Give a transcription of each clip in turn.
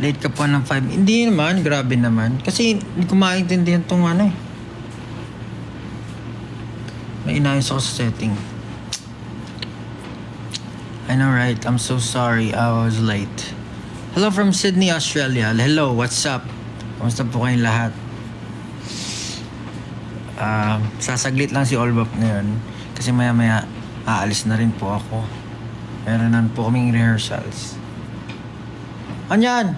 Late ka pa ng 5. Hindi naman, grabe naman. Kasi hindi ko maintindihan tong ano eh. May inayos ako sa setting. I know, right? I'm so sorry I was late. Hello from Sydney, Australia. Hello, what's up? Kamusta po kayong lahat? Sasaglit lang si Olbap ngayon. Kasi maya-maya aalis na rin po ako. Meron na po kaming rehearsals. Anyan!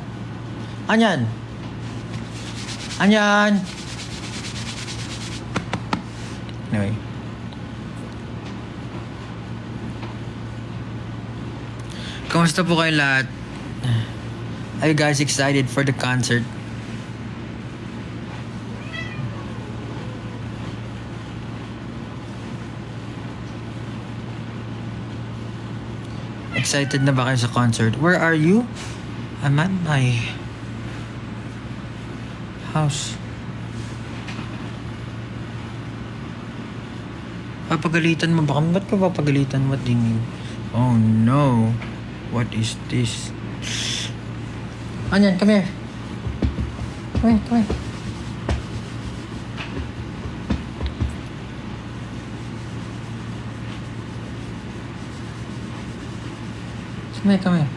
Anyan! Anyan! Anyway. Kamusta po kayo lahat? Are you guys excited for the concert? Excited na ba kayo sa concert? Where are you? I'm at my house. Papagalitan mo ba kami? Ba't ka papagalitan? What do you mean? Oh no. What is this? Anyan, come here. Come here, come here. Come here, come here.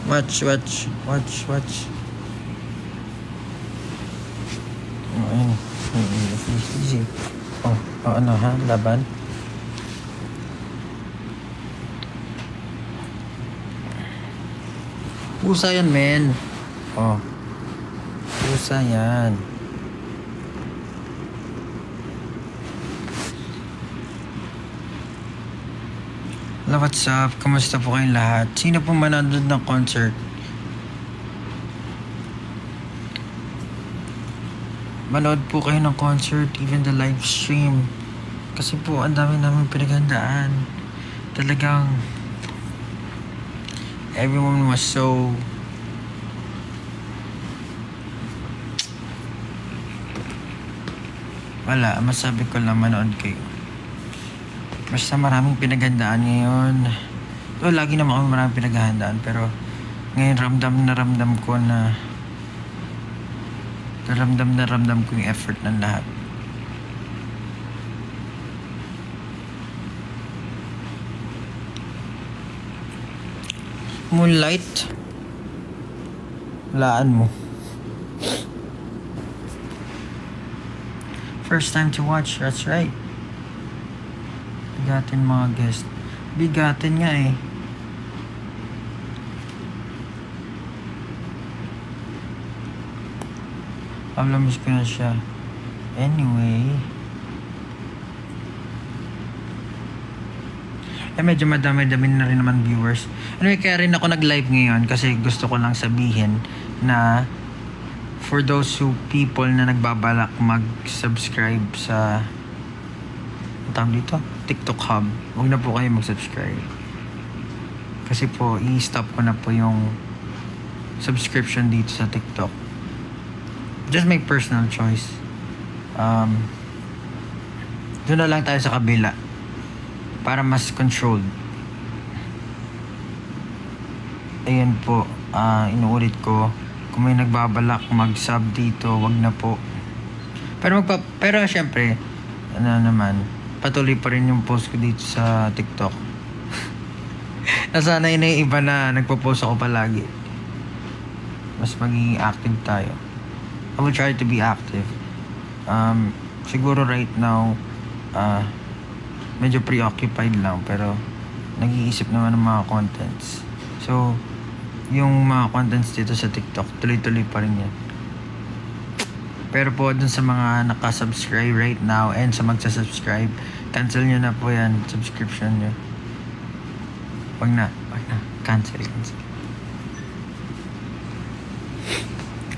Watch. Ayun. Easy. Oh, ano ha? Laban? Pusa yan, men. Oh. Pusa yan. Hello, what's up? Kamusta po kayong lahat? Sino po manonood ng concert? Manood po kayo ng concert, even the live stream. Kasi po, ang dami namin pinaghandaan. Talagang, everyone was so... Wala, masabi ko lang manood kayo. Basta maraming pinaghandaan ngayon. Lagi naman kami maraming pinaghandaan. Pero ngayon ramdam ko na ramdam ko yung effort ng lahat. Moonlight. Walaan mo. First time to watch, that's right. Bigatin mga guest. Bigatin nga eh. Miss ko na siya. Anyway. Medyo madami-dami na rin naman viewers. Anyway, kaya rin ako nag-live ngayon kasi gusto ko lang sabihin na for those people na nagbabalak mag-subscribe sa dito, TikTok Hub, huwag na po kayo mag-subscribe. Kasi po, i-stop ko na po yung subscription dito sa TikTok. Just my personal choice. Doon na lang tayo sa kabila para mas controlled. Ayan po, inuulit ko, kung may nagbabalak mag-sub dito, wag na po. Pero syempre, patuloy pa rin yung post ko dito sa TikTok. Nasanay na yung iba na nagpo-post ako palagi. Mas magiging active tayo. I will try to be active. Siguro right now, medyo preoccupied lang, pero nag-iisip naman ng mga contents. So, yung mga contents dito sa TikTok, tuloy-tuloy pa rin yan. Pero po, dun sa mga nakasubscribe right now and sa magsasubscribe, cancel nyo na po yan, subscription nyo. Wag na. Cancel.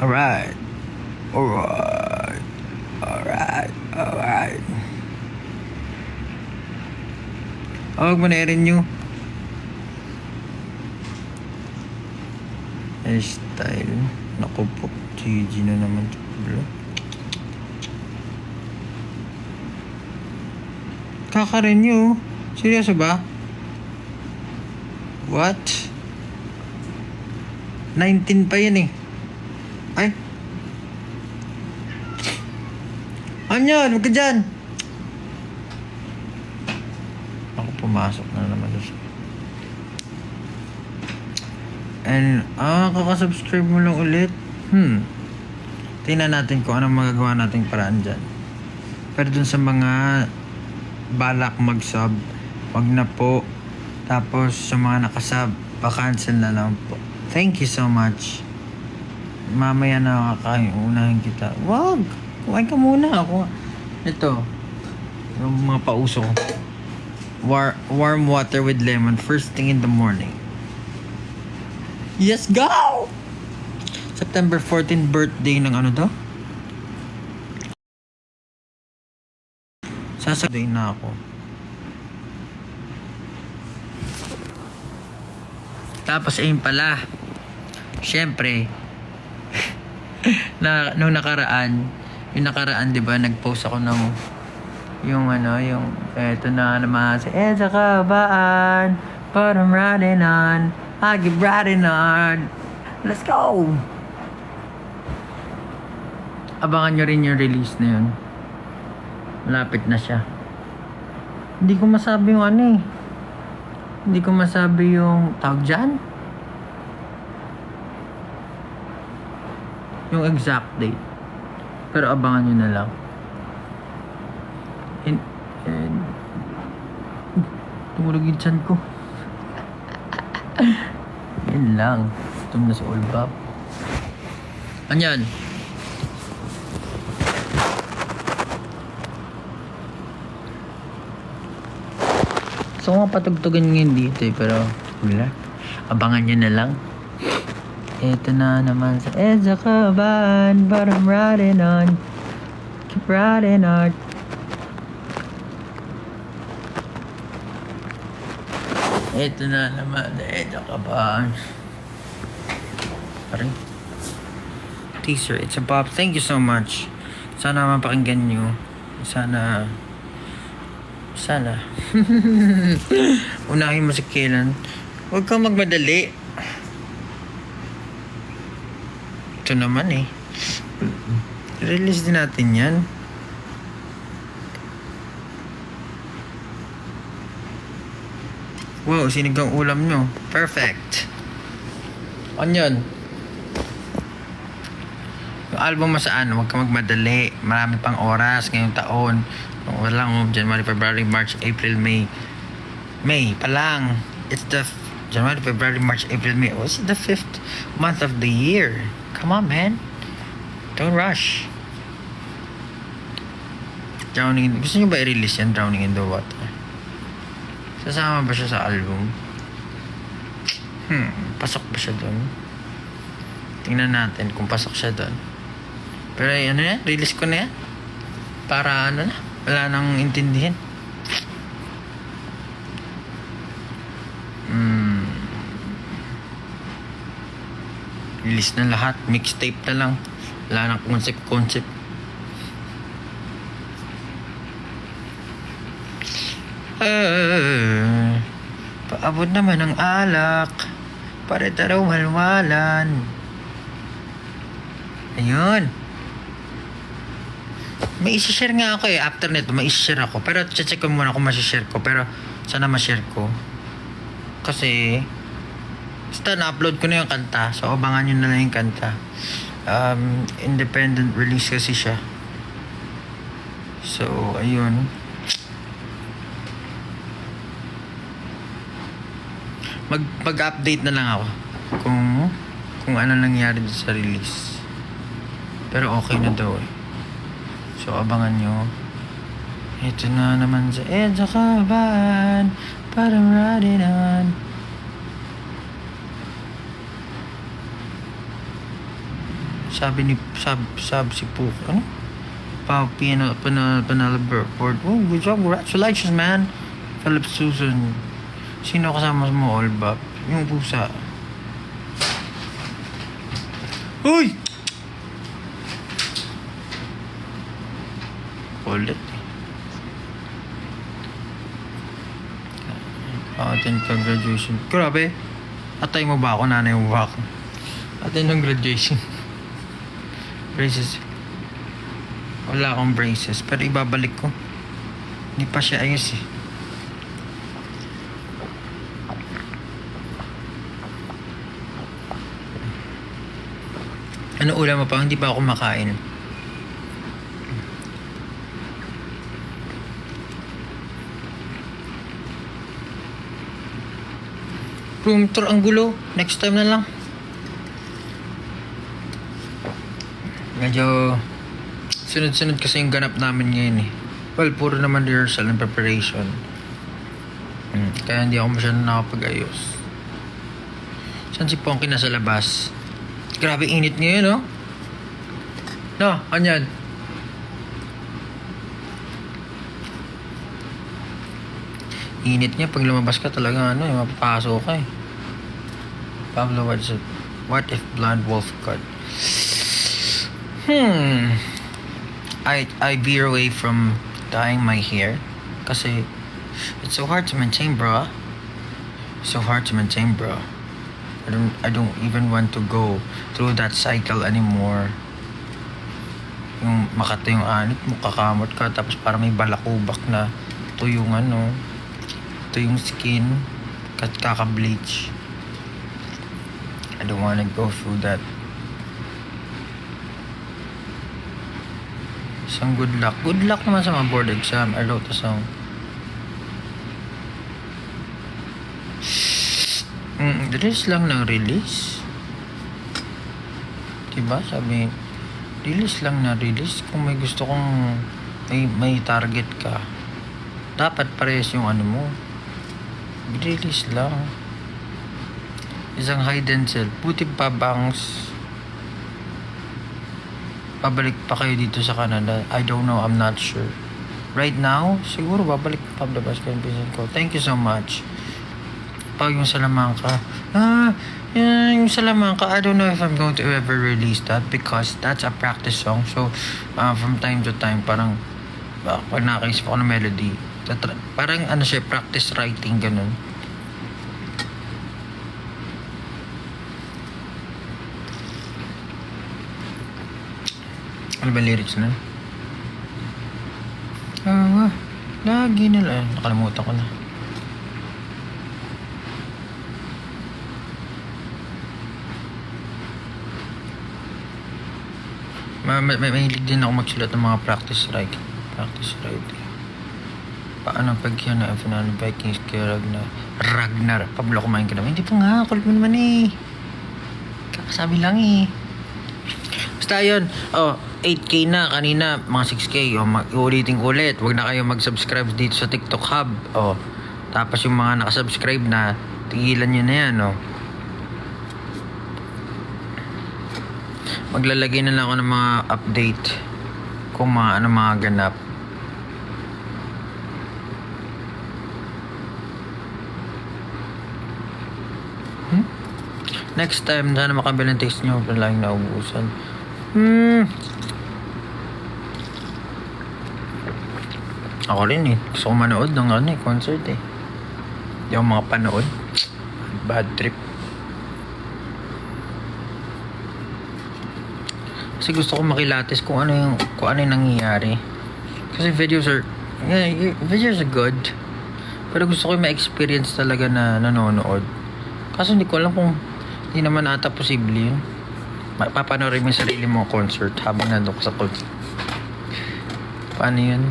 Alright. Huwag mo na i-renew. Hairstyle. Naku po. GG na naman. Kaka-renew. Seryoso ba? What? 19 pa yan eh. Ay. Anyan, huwag ka dyan. Ako pumasok na naman doon. And, kakasubscribe mo lang ulit. Tingnan natin kung anong magagawa nating paraan dyan. Pero dun sa mga balak mag-sub, wag na po. Tapos sa mga nakasub, pa-cancel na lang po. Thank you so much. Mamaya na kakain, unahin kita. Wag! Kumain ka muna ako. Ito, yung mga pauso ko. Warm water with lemon first thing in the morning. Yes, go! September 14 birthday ng ano to? Sasaday na ako. Tapos ayun pala. Siyempre, nung nakaraan, di ba, nag-post ako ng yung eto na naman sa EDSA Kabaan, but I'm riding on, I keep riding on, let's go! Abangan nyo rin yung release na yun. Malapit na siya. Hindi ko masabi yung ano eh. Hindi ko masabi yung tawag dyan. Yung exact date. Pero abangan nyo na lang. And tumulog yung tiyan ko. Yan lang. Tum na si Olbab. Anyan. So nga patugtugan ngayon dito eh, pero wala. Abangan nyo na lang. Ito na naman sa EDSA Kabaan, but I'm riding on, keep riding on. Ito na naman sa EDSA Kabaan. Parang teaser, it's a pop. Thank you so much. Sana mapakinggan nyo. Sana unahin mo si Kailan. Huwag kang magmadali. Ito naman eh. Release din natin yan. Wow, sinigang ulam nyo. Perfect. Onion. Yung album mo saan? Huwag kang magmadali. Marami pang oras ngayong taon. Walang January, February, March, April, May. May pa lang. It's the January, February, March, April, May. Oh, it's the 5th month of the year. Come on, man. Don't rush. Drowning. Gusto nyo ba i-release yan? Drowning in the Water. Sasama ba siya sa album? Pasok ba siya doon? Tingnan natin kung pasok siya doon. Pero ano yan? Release ko na yan. Para ano na? Wala nang intindihin. Release na lahat. Mixtape na lang. Wala nang concept. Paabot naman ang alak. Para taraw walwalan. Ayun. May isi-share nga ako eh. After nito, may isi-share ako. Pero check ko muna kung masishare ko. Pero sana ma-share ko. Kasi basta na-upload ko na yung kanta. So abangan nyo na lang yung kanta. Independent release kasi siya. So ayun. Mag-update na lang ako kung ano nangyari sa release. Pero okay na daw eh. So abangan nyo. Ito na naman sa EDSA Kabaan, parang riding on. Sabi si Pook, ano? Panalabert. Oh, good job, congratulations man. Philip Susan. Sino kasama mo, Olbap? Yung pusa. Uy! Ulit eh. Attend ka graduation. Grabe. Atay mo ba ako? Nanay mo ba ako? Attend ng graduation. Braces. Wala akong braces. Pero ibabalik ko. Hindi pa siya ayos eh. Ano ulam mo pa? Hindi pa ako makain. Room tour ang gulo. Next time na lang. Medyo sunod-sunod kasi yung ganap namin ngayon eh. Well, puro naman rehearsal and preparation. Kaya hindi ako masyadong nakapag-ayos. Saan si Ponky na sa labas? Grabe init ngayon, no? No, kanyan. Init niya pag lumabas ka talaga mapapasok ka eh. Pablo, what if blonde wolf cut? I veer away from dyeing my hair kasi it's so hard to maintain, bro. So hard to maintain, bro. I don't even want to go through that cycle anymore. Yung makata yung anit mo, kakamot ka tapos para may balakubak na ito yung ito yung skin kaka-bleach. I don't wanna go through that. Isang good luck. Good luck naman sa mga board exam. I wrote a song. Release lang ng release. Diba? Sabi, release lang na release. Kung may gusto kong may target ka, dapat parehas yung mo. Release lang. Isang hide and sell. Buti pa bangs. Babalik pa kayo dito sa Canada. I don't know. I'm not sure. Right now, siguro babalik pa paglabas ko yung pinsan ko. Thank you so much. Pag yung Salamanca. Yung Salamanca, I don't know if I'm going to ever release that because that's a practice song. So, from time to time, parang pag nakaisip ako ng melody, parang siya, practice writing, ganun. Ano ba lyrics na? Lagi nila. Nakalimutan ko na. Mahilig din ako magsulat ng mga practice writing. Paano pag yan na final Vikings kay Ragnar Pablo kumain ka naman. Hindi pa nga, kulit mo naman eh. Kakasabi lang eh. Basta yun, 8K na kanina, mga 6K. Uulitin ko ulit, huwag na kayo mag-subscribe dito sa TikTok Hub. Tapos yung mga nakasubscribe na, tigilan nyo na yan. Maglalagay na lang ako ng mga update kung mga ganap. Next time, sana makabilang text nyo kung lang naubusan. Ako rin eh. Gusto ko manood ng concert eh. Hindi ako makapanood. Bad trip. Kasi gusto ko makilatis kung ano yung nangyayari. Kasi videos are good. Pero gusto ko yung ma-experience talaga na nanonood. Kaso hindi ko alam kung hindi naman ata posible yun. Papanoorin mo yung sarili mo concert habang nandun ka sa concert. Paano yun?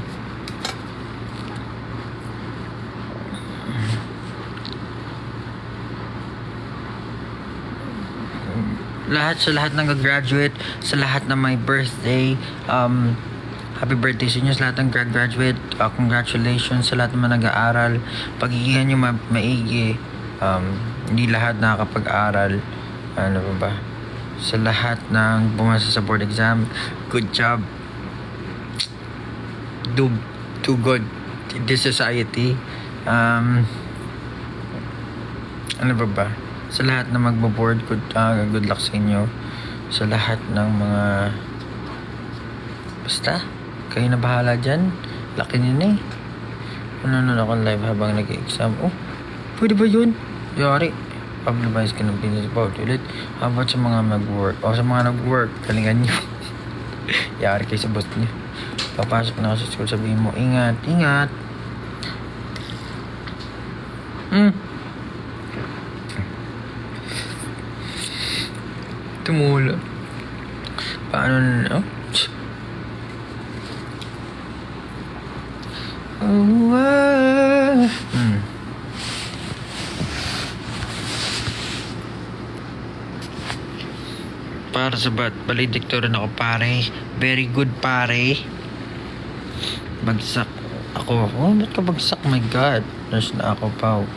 Sa lahat ng graduate, sa lahat ng my birthday, happy birthday sa inyo, sa lahat ng graduate, congratulations sa lahat ng mga nag-aaral. Pagiging nyo maigi, hindi lahat nakakapag-aral. Ano ba? Sa lahat ng bumasa sa board exam, good job. Do good in this society. Ano ba? Sa lahat na magbo-board, good luck sa inyo. sa lahat ng mga basta kayo na bahala dyan. Laki nyo na eh. Nanonood akong live habang nag-exam. Oh, pwede ba yun? Yari. Pablabayas ka ng business about ulit. How about sa mga mag-work? O sa mga nag-work, galingan nyo. Yari kayo sa boss nyo. Papasok na ako sa school, sabihin mo, ingat, ingat. Tumulo. Paano na, oh? Oh, Para sa valedictorian ako, pare. Very good, pare. Bagsak ako. Oh, ba't ka bagsak? My God. Nurse na ako, pao.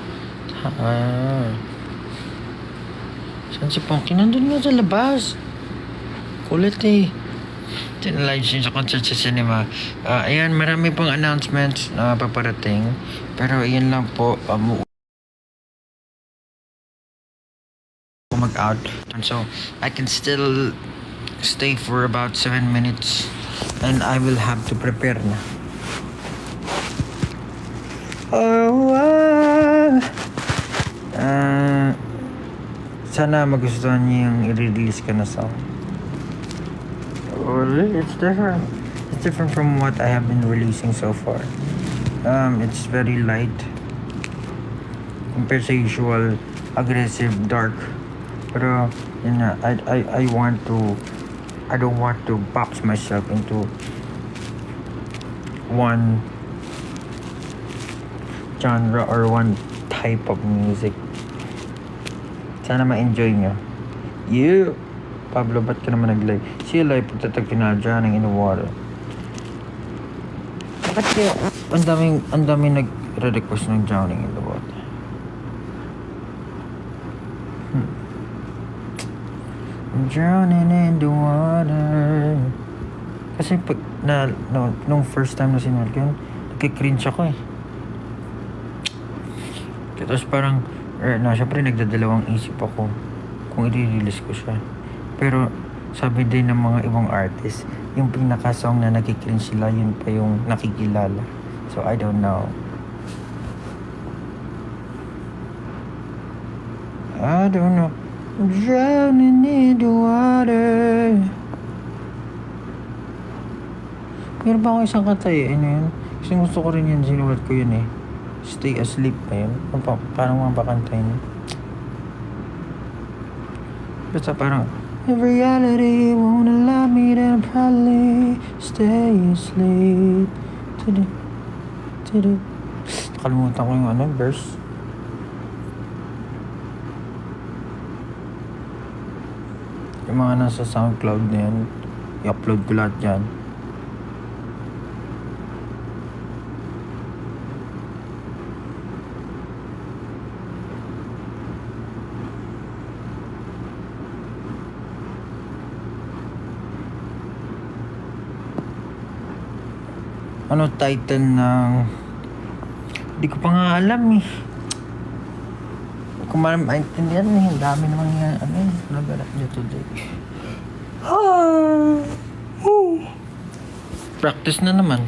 Saan si Ponky? Nandun nga sa labas. Kulit eh. Live stream sa concert sa cinema. Ayan, marami pong announcements na paparating. Pero ayan lang po. Mag-out. So, I can still stay for about 7 minutes. And I will have to prepare na. Sana magustuhan niyo yung i-release ko na song. Well, it's different. It's different from what I have been releasing so far. It's very light compared sa usual aggressive, dark. Pero yun nga, I don't want to box myself into one genre or one type of music. Sana ma-enjoy nyo. You! Pablo, ba't ka naman nag-live? See live, pagtatag pinadya ng Inuwater. Bakit kaya ang daming nag-request ng Drowning in the Water? I'm drowning in the water. Kasi pag nung first time na sinulat ko yun, nagkikringe ako eh. Tapos parang, syempre nagdadalawang isip ako kung i-release ko siya. Pero sabi din ng mga ibang artist, yung pinaka-song na nagkikringe sila, yun pa yung nakikilala. So I don't know. I'm drowning in the water. Meron pa akong isang kanta eh. Ano yun? Kasi gusto ko rin yun. Sinulat ko yun eh. Stay asleep pa yun. Parang mga pakantayin. Basta parang if reality won't allow me, then I'll probably stay asleep. Nakalimutan ko yung verse. Yung mga nasa SoundCloud na yan, i-upload ko lahat yan. Ano title ng... Hindi ko pa nga alam eh. Kung maintindihan eh, ang dami naman nga, nagalat niya today. Practice na naman.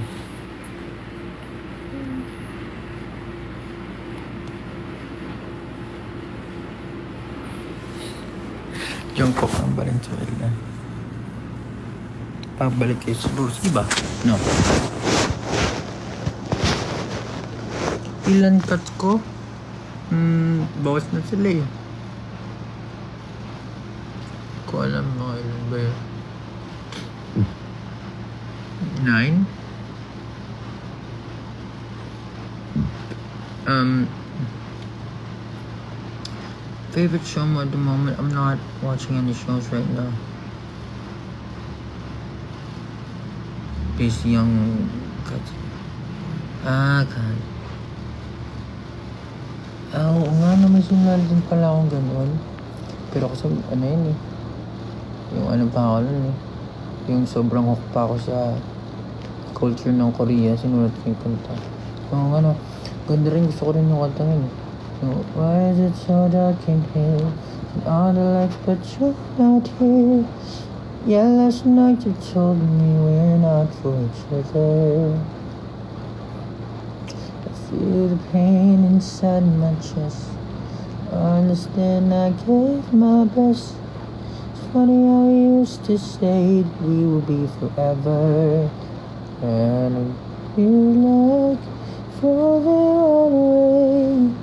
Jungkook ang Valenzuela. Pabalik kayo sa Bruce, diba? No. Ilan cuts ko? Bawas na sila eh. Ko alam mga ilan ba yun? 9? Favorite show mo at the moment? I'm not watching any shows right now. This young cuts. God. Oo nga naman, sinunod din pala akong ganun. Pero kasi yun eh. Yung pa ako nun eh. Yung sobrang hook pa ako sa culture ng Korea, sinulat ko yung kanta. Ganda rin, gusto ko rin yung kanta yun. Why is it so dark in here? All the lights, but you're not here. Yeah, last night you told me we're not for each other. I feel the pain inside my chest. I understand I gave my best. It's funny how we used to say that we will be forever. And I feel like falling away.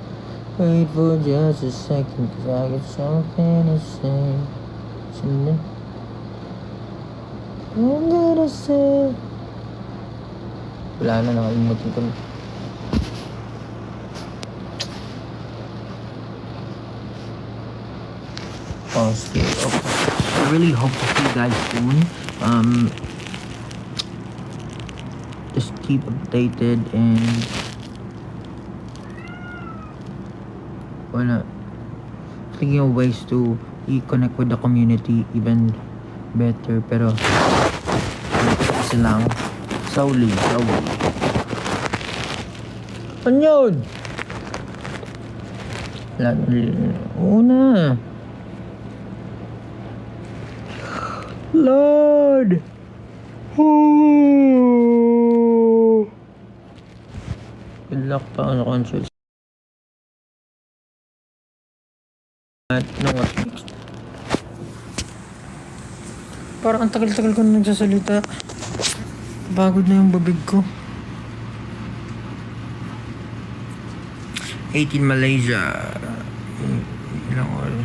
Wait for just a second, cause I got something to say. Something I'm gonna say. Wala na, nakalimutan ko na. Oh, okay. I really hope to see you guys soon. Just keep updated and thinking of ways to connect with the community even better, pero kasi lang slowly. Ano yun? Una Lord, good luck pa on the concert. Parang ang tagal-tagal ko na nagsasalita. Pagod na yung babig ko. 18 Malaysia. Ilang oras?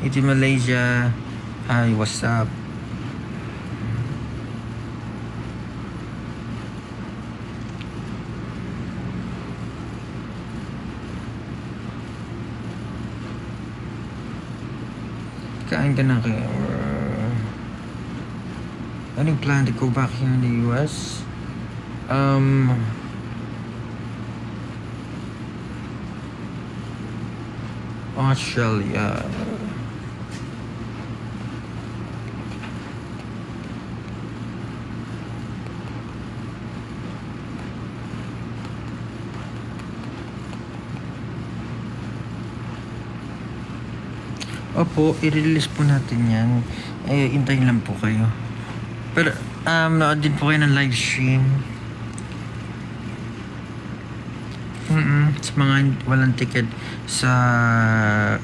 18 Malaysia. Hi, what's up? Kain ka na kayo? Ano yung plan to go back here in the US? Australia. Opo, i-release po natin yan. Hintayin lang po kayo. Pero, nood din po kayo ng live stream. Sa mga walang ticket sa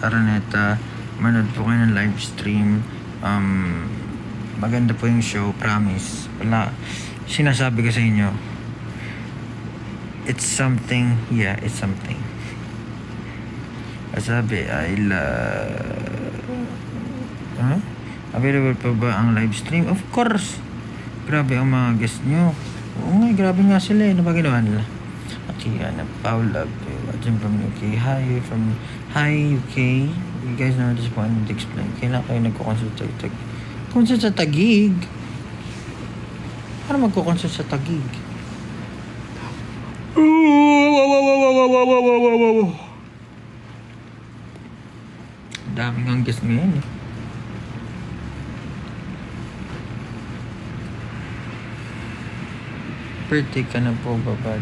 Araneta, manood po kayo ng live stream. Maganda po yung show, promise. Sinasabi ko sa inyo, it's something. Sabi, available pa ba ang live stream? Of course. Grabe ang mga guest nyo. Oo nga, grabe nga sila eh. Ano ba ginawa nila? Okay, Paula, watching from UK. Hi UK. You guys know this one to explain. Kailan kayo nagko-concert sa concert sa Taguig? Paano magko-concert sa Taguig? Daming ang guest ngayon eh. Birthday ka na po ba ba?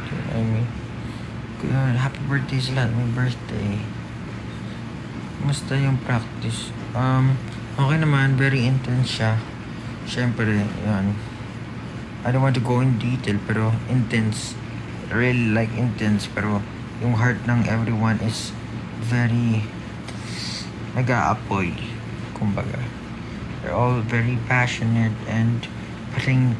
Happy birthday sa lahat. May birthday. Kumusta yung practice? Okay naman. Very intense siya. Siyempre, yun. I don't want to go in detail, pero intense. Really like intense, pero yung heart ng everyone is very nag-aapoy. Kumbaga. They're all very passionate and putting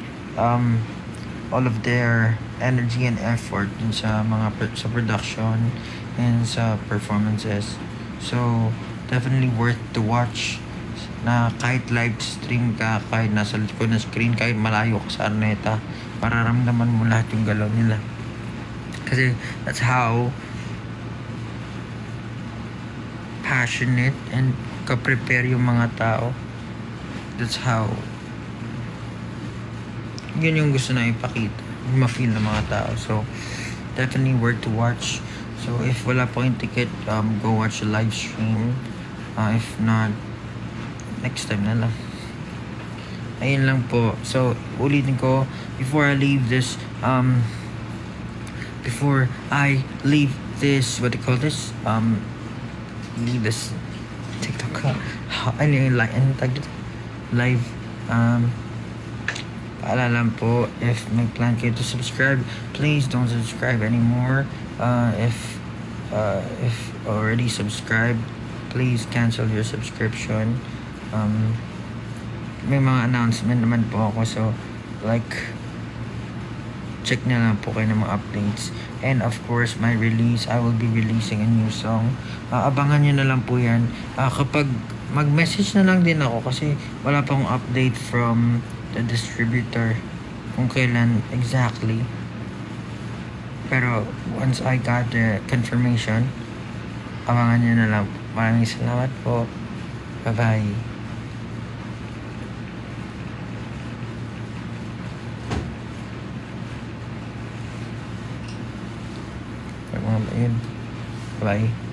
all of their energy and effort dun sa sa production and sa performances. So, definitely worth to watch na kahit live stream ka, kahit nasa likod ng screen, kahit malayo ka sa Araneta, mararamdaman mo lahat yung galaw nila. Kasi that's how passionate and ka-prepare yung mga tao. That's how yun yung gusto na ipakita, ma-feel ng mga tao. So definitely worth to watch. So if wala po yung ticket, go watch the live stream. If not, next time na lang. Ayun lang po. So ulitin ko, before I leave this what do you call this, leave this TikTok ano yung live. Paalala po, if may plan kayo to subscribe, please don't subscribe anymore. If already subscribed, please cancel your subscription. May mga announcement naman po ako, so like check na lang po kayo ng mga updates. And of course, my release, I will be releasing a new song. Abangan nyo na lang po yan. Kapag mag-message na lang din ako kasi wala pang update from the distributor kung kailan exactly. Pero once I got the confirmation, abangan nyo na lang. Maraming salamat po. Bye-bye. Mga yun. Bye.